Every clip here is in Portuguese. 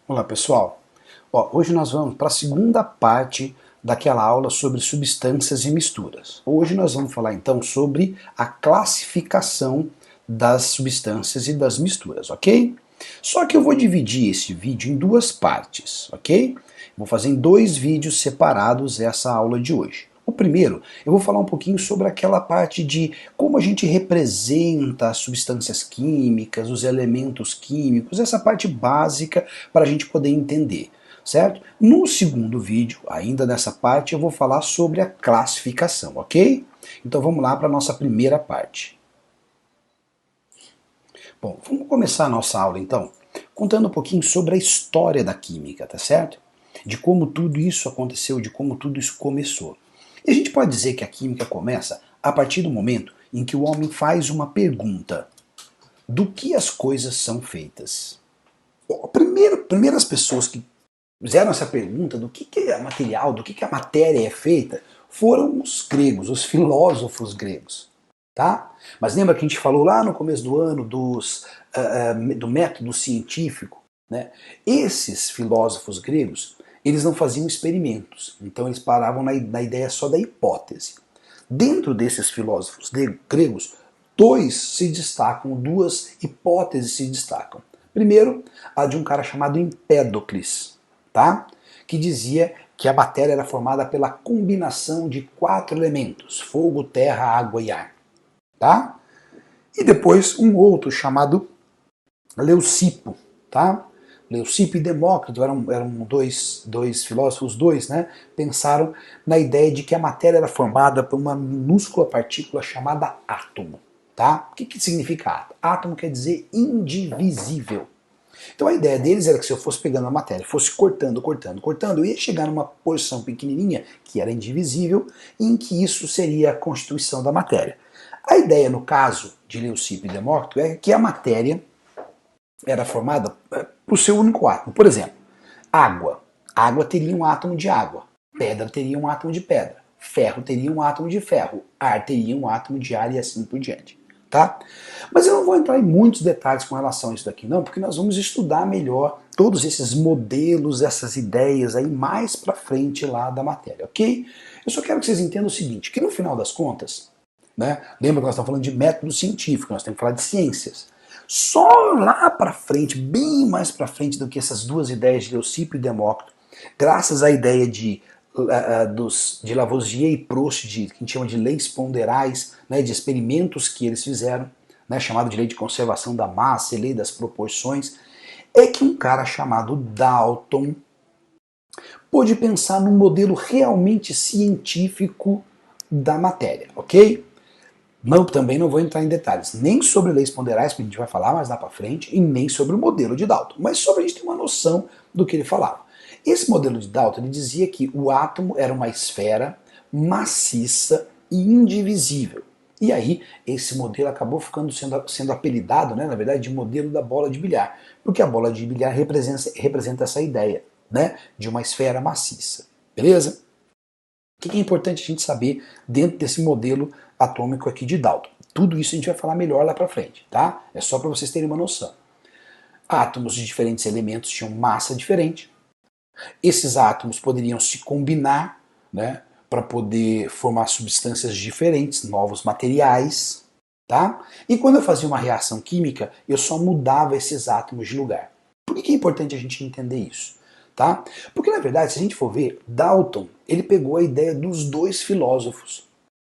Olá pessoal, hoje nós vamos para a segunda parte daquela aula sobre substâncias e misturas. Hoje nós vamos falar então sobre a classificação das substâncias e das misturas, ok? Só que eu vou dividir esse vídeo em duas partes, ok? Vou fazer em dois vídeos separados essa aula de hoje. O primeiro, eu vou falar um pouquinho sobre aquela parte de como a gente representa as substâncias químicas, os elementos químicos, essa parte básica para a gente poder entender, certo? No segundo vídeo, ainda nessa parte, eu vou falar sobre a classificação, ok? Então vamos lá para a nossa primeira parte. Bom, vamos começar a nossa aula então, contando um pouquinho sobre a história da química, tá certo? De como tudo isso aconteceu, de como tudo isso começou. E a gente pode dizer que a química começa a partir do momento em que o homem faz uma pergunta: do que as coisas são feitas? Bom, primeiras pessoas que fizeram essa pergunta do que é material, do que a matéria é feita, foram os gregos, os filósofos gregos. Tá? Mas lembra que a gente falou lá no começo do ano do método científico? Né? Esses filósofos gregos, eles não faziam experimentos, então eles paravam na ideia só da hipótese. Dentro desses filósofos gregos, duas hipóteses se destacam. Primeiro, a de um cara chamado Empédocles, tá? Que dizia que a matéria era formada pela combinação de 4 elementos: fogo, terra, água e ar. Tá? E depois um outro chamado Leucipo, tá? Leucipo e Demócrito eram dois filósofos, né? Pensaram na ideia de que a matéria era formada por uma minúscula partícula chamada átomo, tá? O que significa átomo? Átomo quer dizer indivisível. Então a ideia deles era que se eu fosse pegando a matéria, fosse cortando, eu ia chegar numa porção pequenininha, que era indivisível, em que isso seria a constituição da matéria. A ideia, no caso de Leucipo e Demócrito, é que a matéria era formada por seu único átomo. Por exemplo, água. Água teria um átomo de água. Pedra teria um átomo de pedra. Ferro teria um átomo de ferro. Ar teria um átomo de ar e assim por diante. Tá? Mas eu não vou entrar em muitos detalhes com relação a isso daqui não, porque nós vamos estudar melhor todos esses modelos, essas ideias aí mais pra frente lá da matéria, ok? Eu só quero que vocês entendam o seguinte, que no final das contas, né, lembra que nós estamos falando de método científico, nós temos que falar de ciências. Só lá pra frente, bem mais pra frente do que essas duas ideias de Leucipo e Demócrito, graças à ideia de Lavoisier e Proust, que a gente chama de leis ponderais, né, de experimentos que eles fizeram, né, chamado de lei de conservação da massa e lei das proporções, é que um cara chamado Dalton pôde pensar num modelo realmente científico da matéria, ok? Também não vou entrar em detalhes, nem sobre leis ponderais, que a gente vai falar mais lá para frente, e nem sobre o modelo de Dalton, mas sobre a gente ter uma noção do que ele falava. Esse modelo de Dalton ele dizia que o átomo era uma esfera maciça e indivisível. E aí, esse modelo acabou sendo apelidado, né, na verdade, de modelo da bola de bilhar, porque a bola de bilhar representa essa ideia, né, de uma esfera maciça. Beleza? O que é importante a gente saber dentro desse modelo atômico aqui de Dalton? Tudo isso a gente vai falar melhor lá para frente, tá? É só para vocês terem uma noção. Átomos de diferentes elementos tinham massa diferente. Esses átomos poderiam se combinar, né, para poder formar substâncias diferentes, novos materiais, tá? E quando eu fazia uma reação química, eu só mudava esses átomos de lugar. Por que é importante a gente entender isso? Tá? Porque na verdade, se a gente for ver, Dalton ele pegou a ideia dos dois filósofos.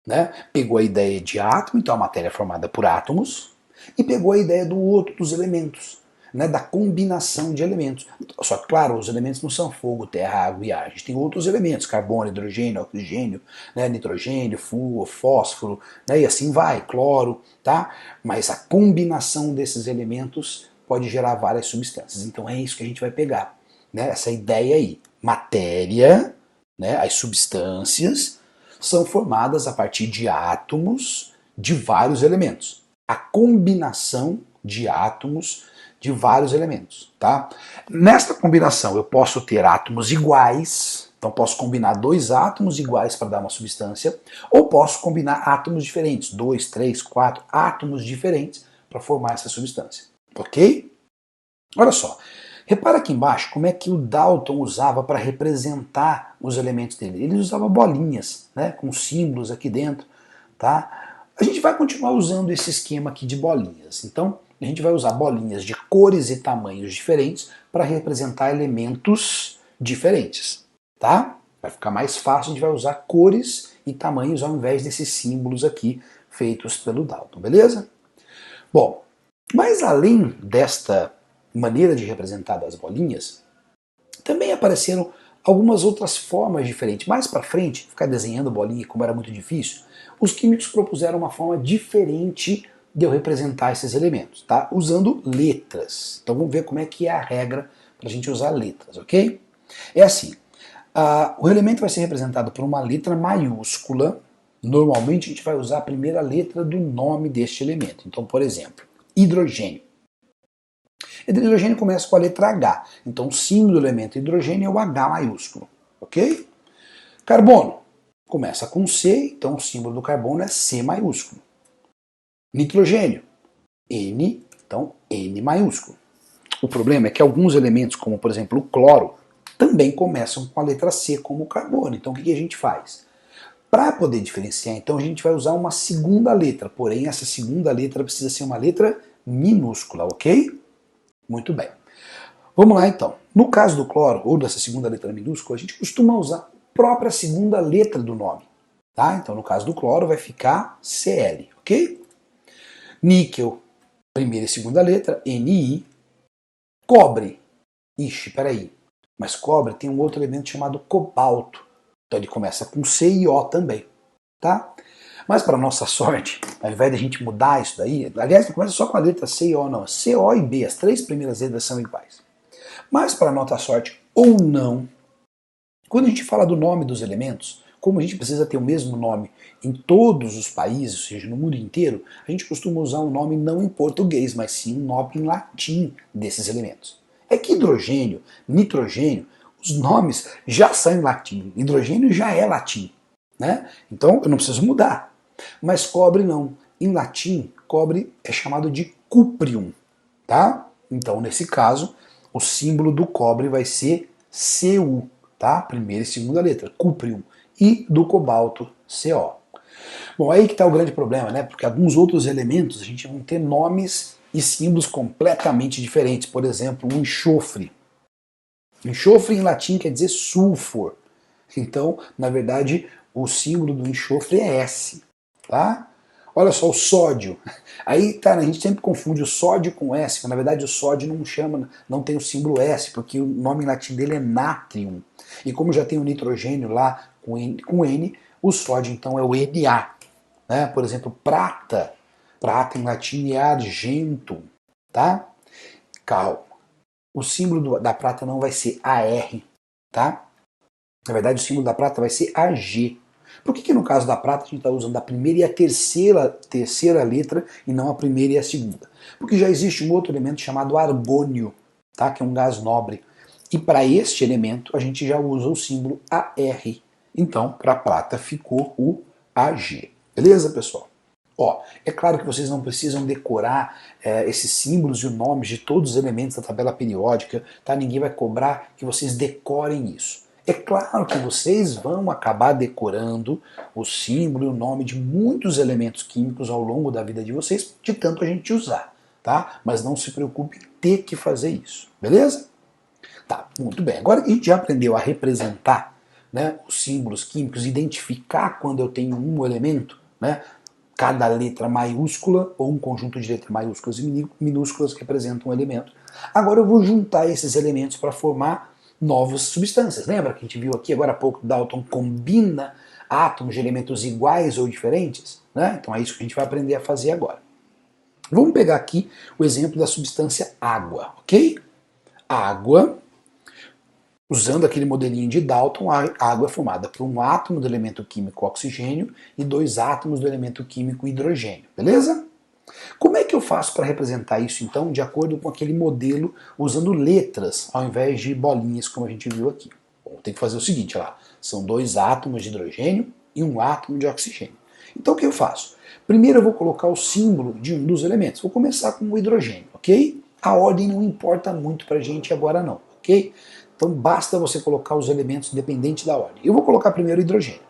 Né? Pegou a ideia de átomo, então a matéria é formada por átomos, e pegou a ideia do outro, dos elementos, né? Da combinação de elementos. Só que, claro, os elementos não são fogo, terra, água e ar. A gente tem outros elementos, carbono, hidrogênio, oxigênio, né? Nitrogênio, flúor, fósforo, né? E assim vai, cloro, tá? Mas a combinação desses elementos pode gerar várias substâncias. Então é isso que a gente vai pegar, né? Essa ideia aí. Matéria, né? As substâncias são formadas a partir de átomos de vários elementos. A combinação de átomos de vários elementos, tá? Nesta combinação eu posso ter átomos iguais, então posso combinar dois átomos iguais para dar uma substância, ou posso combinar átomos diferentes, 2, 3, 4 átomos diferentes para formar essa substância, ok? Olha só, Repara aqui embaixo como é que o Dalton usava para representar os elementos dele. Ele usava bolinhas, né, com símbolos aqui dentro, tá? A gente vai continuar usando esse esquema aqui de bolinhas. Então, a gente vai usar bolinhas de cores e tamanhos diferentes para representar elementos diferentes, tá? Vai ficar mais fácil, a gente vai usar cores e tamanhos ao invés desses símbolos aqui feitos pelo Dalton, beleza? Bom, mas além desta maneira de representar das bolinhas, também apareceram algumas outras formas diferentes. Mais para frente, ficar desenhando bolinha como era muito difícil, os químicos propuseram uma forma diferente de eu representar esses elementos, tá? Usando letras. Então vamos ver como é que é a regra para a gente usar letras, ok? É assim, o elemento vai ser representado por uma letra maiúscula. Normalmente a gente vai usar a primeira letra do nome deste elemento. Então, por exemplo, hidrogênio. Hidrogênio começa com a letra H. Então o símbolo do elemento hidrogênio é o H maiúsculo, ok? Carbono começa com C, então o símbolo do carbono é C maiúsculo. Nitrogênio, N, então N maiúsculo. O problema é que alguns elementos, como por exemplo o cloro, também começam com a letra C como o carbono. Então o que a gente faz? Para poder diferenciar, então a gente vai usar uma segunda letra, porém essa segunda letra precisa ser uma letra minúscula, ok? Muito bem. Vamos lá então. No caso do cloro, ou dessa segunda letra minúscula, a gente costuma usar a própria segunda letra do nome. Tá? Então no caso do cloro vai ficar Cl, ok? Níquel, primeira e segunda letra, Ni. Cobre, ixi, peraí, mas cobre tem um outro elemento chamado cobalto. Então ele começa com C e O também, tá? Mas para nossa sorte, ao invés de a gente mudar isso daí, aliás, não começa só com a letra C e O, não. C, O e B, as três primeiras letras são iguais. Mas para nossa sorte, ou não, quando a gente fala do nome dos elementos, como a gente precisa ter o mesmo nome em todos os países, ou seja, no mundo inteiro, a gente costuma usar um nome não em português, mas sim um nome em latim desses elementos. É que hidrogênio, nitrogênio, os nomes já são em latim. Hidrogênio já é latim, né? Então eu não preciso mudar. Mas cobre não. Em latim, cobre é chamado de cuprium, tá? Então, nesse caso, o símbolo do cobre vai ser Cu, tá? Primeira e segunda letra, cuprium. E do cobalto, Co. Bom, aí que está o grande problema, né? Porque alguns outros elementos a gente vai ter nomes e símbolos completamente diferentes. Por exemplo, o enxofre. Enxofre em latim quer dizer sulfur. Então, na verdade, o símbolo do enxofre é S. Tá? Olha só o sódio. Aí tá, a gente sempre confunde o sódio com S, mas na verdade o sódio não tem o símbolo S, porque o nome em latim dele é natrium. E como já tem o nitrogênio lá com N, o sódio então é o Na. Né? Por exemplo, prata. Prata em latim é argentum. Tá? Calma. O símbolo da prata não vai ser AR. Tá? Na verdade, o símbolo da prata vai ser AG. Por que no caso da prata a gente está usando a primeira e a terceira letra e não a primeira e a segunda? Porque já existe um outro elemento chamado argônio, tá? Que é um gás nobre. E para este elemento a gente já usa o símbolo AR. Então, para a prata ficou o AG. Beleza, pessoal? Ó, é claro que vocês não precisam decorar esses símbolos e os nomes de todos os elementos da tabela periódica, tá? Ninguém vai cobrar que vocês decorem isso. É claro que vocês vão acabar decorando o símbolo e o nome de muitos elementos químicos ao longo da vida de vocês, de tanto a gente usar, tá? Mas não se preocupe em ter que fazer isso, beleza? Tá, muito bem. Agora que a gente já aprendeu a representar, né, os símbolos químicos, identificar quando eu tenho um elemento, né, cada letra maiúscula ou um conjunto de letras maiúsculas e minúsculas que representam um elemento. Agora eu vou juntar esses elementos para formar novas substâncias. Lembra que a gente viu aqui agora há pouco que Dalton combina átomos de elementos iguais ou diferentes? Né? Então é isso que a gente vai aprender a fazer agora. Vamos pegar aqui o exemplo da substância água, ok? Água, usando aquele modelinho de Dalton, a água é formada por um átomo do elemento químico oxigênio e dois átomos do elemento químico hidrogênio, beleza? Como é que eu faço para representar isso, então, de acordo com aquele modelo, usando letras, ao invés de bolinhas, como a gente viu aqui? Bom, tem que fazer o seguinte, lá, são dois átomos de hidrogênio e um átomo de oxigênio. Então, o que eu faço? Primeiro eu vou colocar o símbolo de um dos elementos. Vou começar com o hidrogênio, ok? A ordem não importa muito pra gente agora não, ok? Então basta você colocar os elementos independente da ordem. Eu vou colocar primeiro o hidrogênio.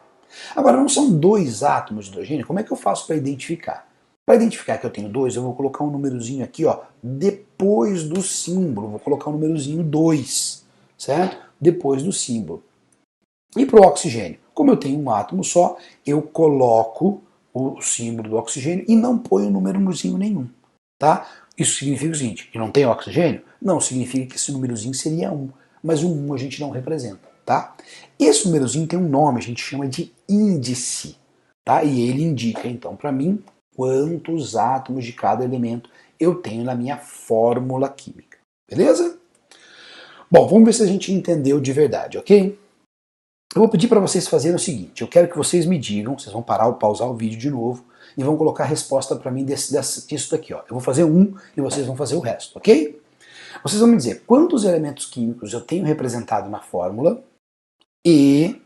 Agora, não são dois átomos de hidrogênio? Como é que eu faço para identificar? Para identificar que eu tenho dois, eu vou colocar um númerozinho aqui, ó, depois do símbolo. Vou colocar um númerozinho 2, certo? Depois do símbolo. E para o oxigênio? Como eu tenho um átomo só, eu coloco o símbolo do oxigênio e não ponho númerozinho nenhum, tá? Isso significa o seguinte, que não tem oxigênio? Não, significa que esse númerozinho seria 1, mas o 1 a gente não representa, tá? Esse númerozinho tem um nome, a gente chama de índice, tá? E ele indica, então, para mim, quantos átomos de cada elemento eu tenho na minha fórmula química, beleza? Bom, vamos ver se a gente entendeu de verdade, ok? Eu vou pedir para vocês fazerem o seguinte, eu quero que vocês me digam, vocês vão pausar o vídeo de novo, e vão colocar a resposta para mim disso daqui, ó. Eu vou fazer um e vocês vão fazer o resto, ok? Vocês vão me dizer quantos elementos químicos eu tenho representado na fórmula e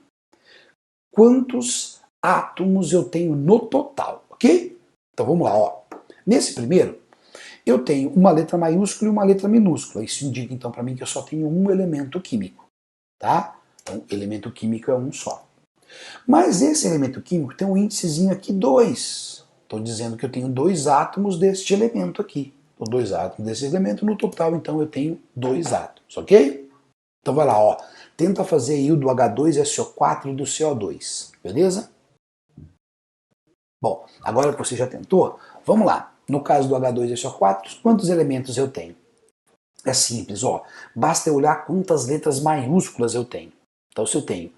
quantos átomos eu tenho no total, ok? Então vamos lá, ó. Nesse primeiro, eu tenho uma letra maiúscula e uma letra minúscula. Isso indica então para mim que eu só tenho um elemento químico, tá? Então, elemento químico é um só. Mas esse elemento químico tem um índicezinho aqui 2. Estou dizendo que eu tenho 2 átomos deste elemento aqui. Então, 2 átomos desse elemento, no total, então, eu tenho 2 átomos, ok? Então vai lá, ó. Tenta fazer aí o do H2SO4 e do CO2, beleza? Bom, agora que você já tentou, vamos lá. No caso do H2SO4, quantos elementos eu tenho? É simples, ó. Basta eu olhar quantas letras maiúsculas eu tenho. Então, se eu tenho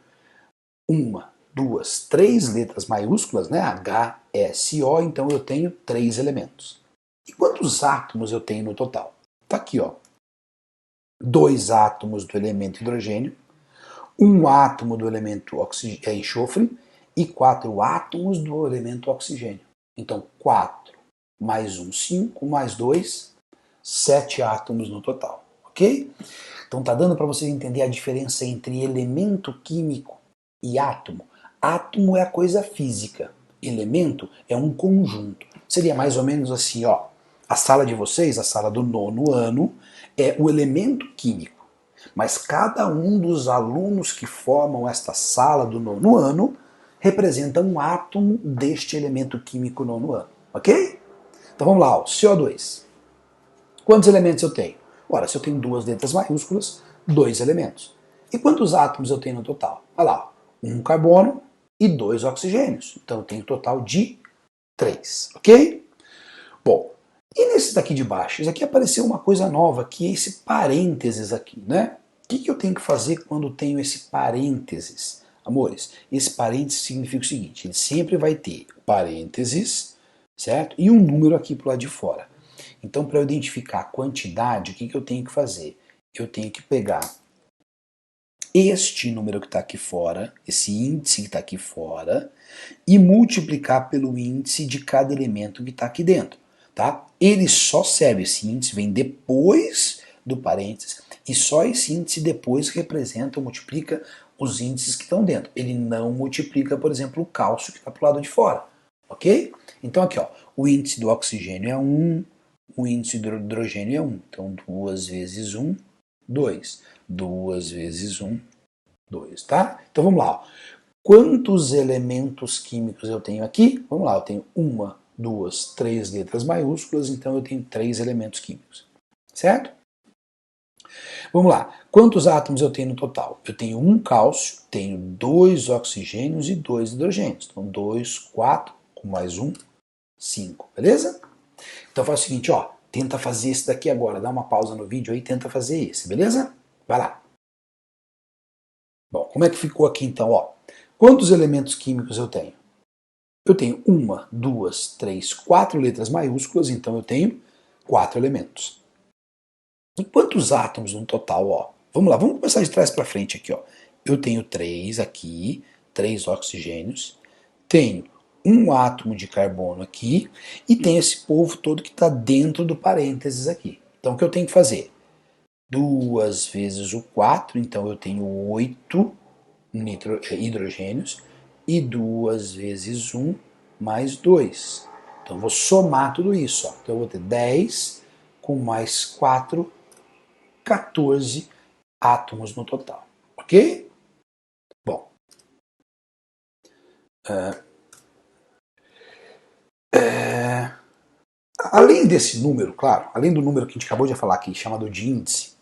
1, 2, 3 letras maiúsculas, né? H, S, O, então eu tenho 3 elementos. E quantos átomos eu tenho no total? Tá aqui, ó. 2 átomos do elemento hidrogênio, 1 átomo do elemento enxofre e 4 átomos do elemento oxigênio. Então, 4 mais 1, 5, mais 2, 7 átomos no total, ok? Então tá dando para vocês entender a diferença entre elemento químico e átomo. Átomo é a coisa física, elemento é um conjunto. Seria mais ou menos assim, ó. A sala de vocês, a sala do 9º ano, é o elemento químico. Mas cada um dos alunos que formam esta sala do 9º ano representa um átomo deste elemento químico 9º ano, ok? Então vamos lá, ó. CO2. Quantos elementos eu tenho? Ora, se eu tenho 2 letras maiúsculas, 2 elementos. E quantos átomos eu tenho no total? Olha lá, 1 carbono e 2 oxigênios. Então eu tenho um total de 3, ok? Bom, e nesse daqui de baixo? Isso aqui apareceu uma coisa nova, que é esse parênteses aqui, né? O que eu tenho que fazer quando tenho esse parênteses? Amores, esse parênteses significa o seguinte, ele sempre vai ter parênteses, certo? E um número aqui pro lado de fora. Então, para eu identificar a quantidade, o que eu tenho que fazer? Eu tenho que pegar este número que está aqui fora, esse índice que está aqui fora, e multiplicar pelo índice de cada elemento que está aqui dentro. Tá? Ele só serve, esse índice vem depois do parênteses, e só esse índice depois representa ou multiplica os índices que estão dentro. Ele não multiplica, por exemplo, o cálcio que está para o lado de fora. Ok? Então aqui, ó, o índice do oxigênio é 1, o índice do hidrogênio é 1. Então 2 vezes 1, 2. 2 vezes 1, 2, tá? Então vamos lá, ó. Quantos elementos químicos eu tenho aqui? Vamos lá, eu tenho 1, 2, 3 letras maiúsculas, então eu tenho 3 elementos químicos, certo? Vamos lá, quantos átomos eu tenho no total? Eu tenho 1 cálcio, tenho 2 oxigênios e 2 hidrogênios. Então 2, 4, com mais 1, 5, beleza? Então faz o seguinte, ó, tenta fazer esse daqui agora, dá uma pausa no vídeo aí e tenta fazer esse, beleza? Vai lá. Bom, como é que ficou aqui então, ó? Quantos elementos químicos eu tenho? Eu tenho 1, 2, 3, 4 letras maiúsculas, então eu tenho 4 elementos. E quantos átomos no total, ó? Vamos lá, vamos começar de trás para frente aqui, ó. Eu tenho 3 aqui, 3 oxigênios, tenho 1 átomo de carbono aqui e tenho esse povo todo que está dentro do parênteses aqui. Então o que eu tenho que fazer? 2 vezes o 4, então eu tenho 8 hidrogênios, e 2 vezes 1 mais 2. Então eu vou somar tudo isso, ó. Então eu vou ter 10 com mais 4, 14 átomos no total. Ok? Bom. Além desse número, claro, além do número que a gente acabou de falar aqui, chamado de índice,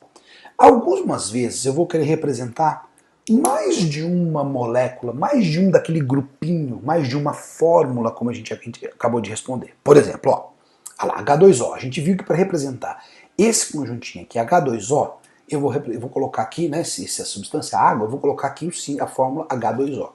algumas vezes eu vou querer representar mais de uma molécula, mais de um daquele grupinho, mais de uma fórmula, como a gente acabou de responder. Por exemplo, ó, olha lá, H2O. A gente viu que para representar esse conjuntinho aqui, H2O, eu vou colocar aqui, né, se a substância é água, eu vou colocar aqui a fórmula H2O.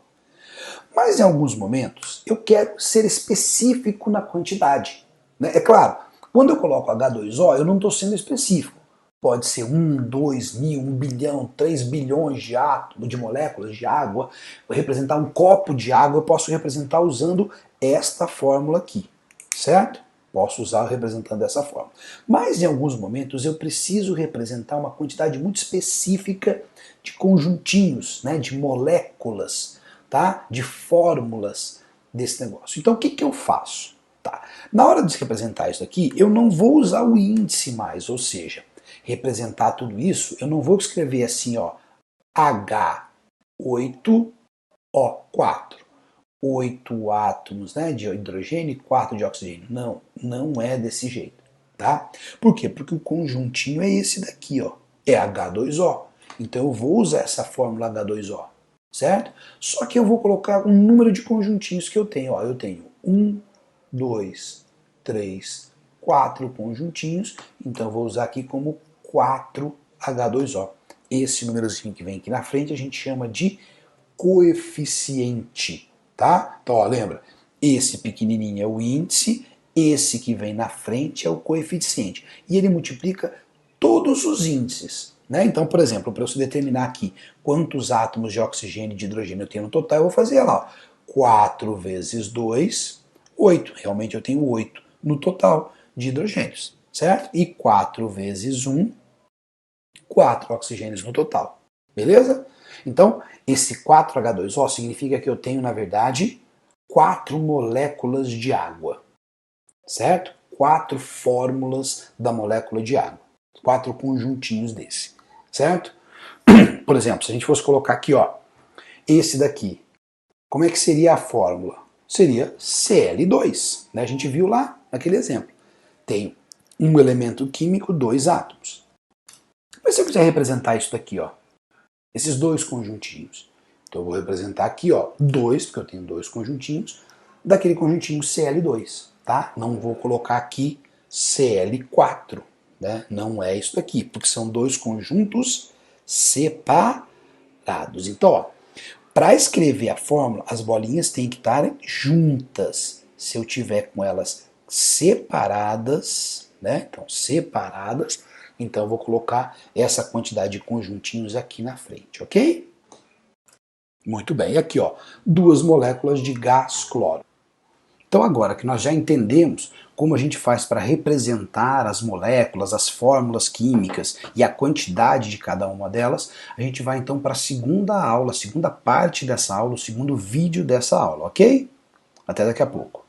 Mas em alguns momentos eu quero ser específico na quantidade. Né? É claro, quando eu coloco H2O, eu não estou sendo específico. Pode ser 1, 2 mil, 1 bilhão, 3 bilhões de átomos, de moléculas de água. Vou representar um copo de água, eu posso representar usando esta fórmula aqui, certo? Posso usar representando dessa forma. Mas em alguns momentos eu preciso representar uma quantidade muito específica de conjuntinhos, né, de moléculas, tá? De fórmulas desse negócio. Então o que eu faço? Tá. Na hora de representar isso aqui, eu não vou usar o índice mais, ou seja, representar tudo isso, eu não vou escrever assim, ó, H8O4. 8 átomos, né, de hidrogênio e 4 de oxigênio. Não, não é desse jeito, tá? Por quê? Porque o conjuntinho é esse daqui, ó, é H2O. Então eu vou usar essa fórmula H2O, certo? Só que eu vou colocar um número de conjuntinhos que eu tenho, ó, eu tenho 1, 2, 3, 4 conjuntinhos, então eu vou usar aqui como 4H2O. Esse númerozinho que vem aqui na frente a gente chama de coeficiente, tá? Então, ó, lembra, esse pequenininho é o índice, esse que vem na frente é o coeficiente. E ele multiplica todos os índices, né? Então, por exemplo, para eu determinar aqui quantos átomos de oxigênio e de hidrogênio eu tenho no total, eu vou fazer lá, ó, 4 vezes 2, 8. Realmente eu tenho 8 no total de hidrogênios, certo? E 4 vezes 1, 4 oxigênios no total. Beleza? Então, esse 4H2O significa que eu tenho, na verdade, 4 moléculas de água. Certo? 4 fórmulas da molécula de água. 4 conjuntinhos desse. Certo? Por exemplo, se a gente fosse colocar aqui, ó, esse daqui, como é que seria a fórmula? Seria Cl2. Né? A gente viu lá naquele exemplo. Tenho um elemento químico, 2 átomos. Mas se eu quiser representar isso daqui, ó, esses 2 conjuntinhos. Então eu vou representar aqui, ó, 2, porque eu tenho 2 conjuntinhos, daquele conjuntinho Cl2, tá? Não vou colocar aqui Cl4, né? Não é isso daqui, porque são 2 conjuntos separados. Então, ó, para escrever a fórmula, as bolinhas têm que estar juntas. Se eu tiver com elas separadas, né? Então, separadas, então eu vou colocar essa quantidade de conjuntinhos aqui na frente, ok? Muito bem, e aqui, ó, 2 moléculas de gás cloro. Então agora que nós já entendemos como a gente faz para representar as moléculas, as fórmulas químicas e a quantidade de cada uma delas, a gente vai então para a segunda aula, a segunda parte dessa aula, o segundo vídeo dessa aula, ok? Até daqui a pouco.